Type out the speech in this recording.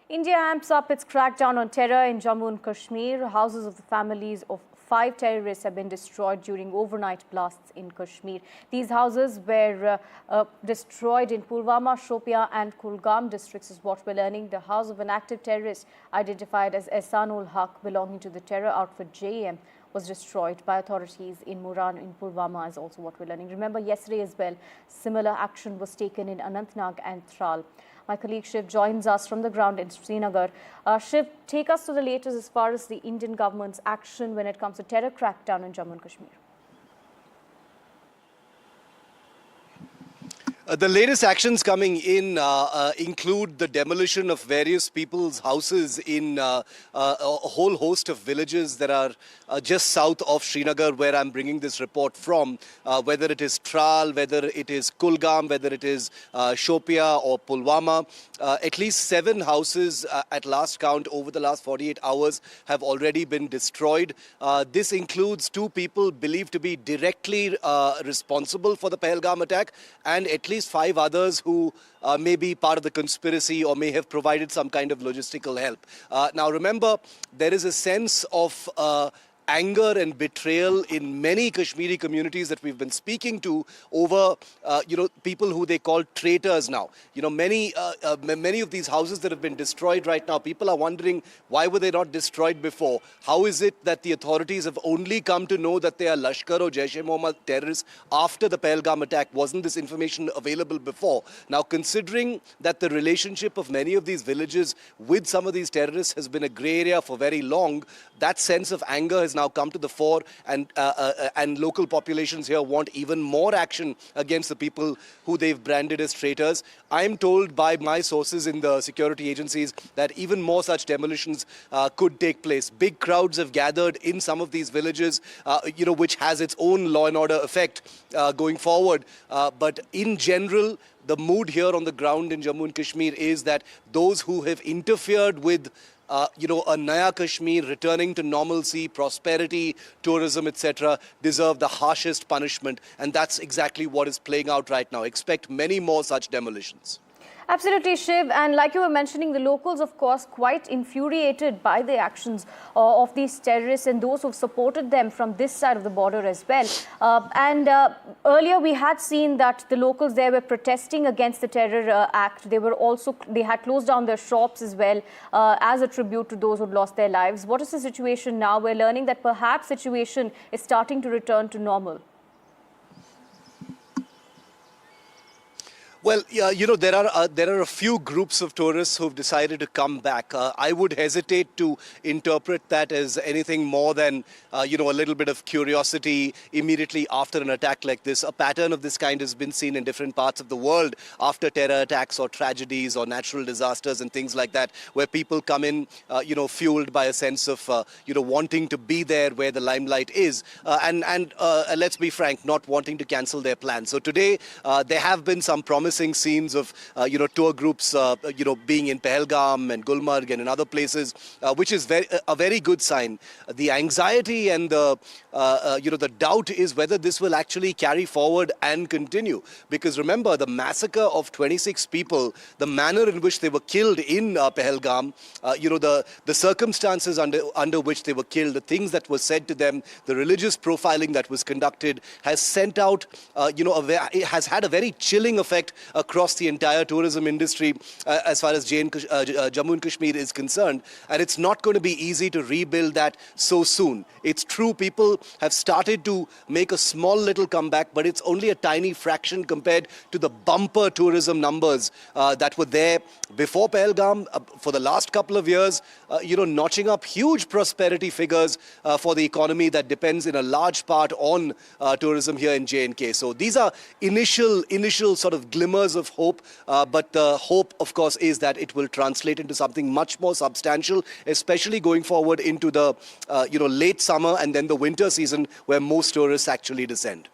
India amps up its crackdown on terror in Jammu and Kashmir. Houses of the families of 5 terrorists have been destroyed during overnight blasts in Kashmir. These houses were destroyed in Pulwama, Shopia and Kulgam districts is what we're learning. The house of an active terrorist identified as Ehsanul Haq belonging to the terror outfit JEM was destroyed by authorities in Muran in Pulwama is also what we're learning. Remember, yesterday as well, similar action was taken in Anantnag and Tral. My colleague Shiv joins us from the ground in Srinagar. Shiv, take us to the latest as far as the Indian government's action when it comes to terror crackdown in Jammu and Kashmir. The latest actions coming in include the demolition of various people's houses in a whole host of villages that are just south of Srinagar, where I'm bringing this report from, whether it is Tral, whether it is Kulgam, whether it is Shopia or Pulwama. At least 7 houses at last count over the last 48 hours have already been destroyed. This includes 2 people believed to be directly responsible for the Pahalgam attack, and at least 5 others who may be part of the conspiracy or may have provided some kind of logistical help. Now remember, there is a sense of anger and betrayal in many Kashmiri communities that we've been speaking to over, people who they call traitors now. Many of these houses that have been destroyed right now, people are wondering, why were they not destroyed before? How is it that the authorities have only come to know that they are Lashkar or Jaish-e-Mohammed terrorists after the Pahalgam attack? Wasn't this information available before? Now, considering that the relationship of many of these villages with some of these terrorists has been a grey area for very long, that sense of anger has now come to the fore, and local populations here want even more action against the people who they've branded as traitors. I'm told by my sources in the security agencies that even more such demolitions could take place. Big crowds have gathered in some of these villages, which has its own law and order effect going forward. But in general, the mood here on the ground in Jammu and Kashmir is that those who have interfered with a Naya Kashmir returning to normalcy, prosperity, tourism, etc., deserve the harshest punishment. And that's exactly what is playing out right now. Expect many more such demolitions. Absolutely, Shiv. And like you were mentioning, the locals, of course, quite infuriated by the actions of these terrorists and those who've supported them from this side of the border as well. Earlier, we had seen that the locals there were protesting against the terror act. They had closed down their shops as well as a tribute to those who'd lost their lives. What is the situation now? We're learning that perhaps situation is starting to return to normal. Well, there are a few groups of tourists who've decided to come back. I would hesitate to interpret that as anything more than, a little bit of curiosity immediately after an attack like this. A pattern of this kind has been seen in different parts of the world after terror attacks or tragedies or natural disasters and things like that, where people come in, fueled by a sense of, wanting to be there where the limelight is. And let's be frank, not wanting to cancel their plans. So today, there have been some promising scenes of tour groups being in Pahalgam and Gulmarg and in other places, which is a very good sign. The anxiety and the doubt is whether this will actually carry forward and continue, because remember, the massacre of 26 people, the manner in which they were killed in Pahalgam, the circumstances under which they were killed, the things that were said to them, the religious profiling that was conducted has sent out it has had a very chilling effect across the entire tourism industry as far as Jammu and Kashmir is concerned. And it's not going to be easy to rebuild that so soon. It's true, people have started to make a small little comeback, but it's only a tiny fraction compared to the bumper tourism numbers that were there before Pahalgam for the last couple of years, notching up huge prosperity figures for the economy that depends in a large part on tourism here in J&K. So these are initial sort of glimmers of hope, but the hope, of course, is that it will translate into something much more substantial, especially going forward into the late summer and then the winter season, where most tourists actually descend.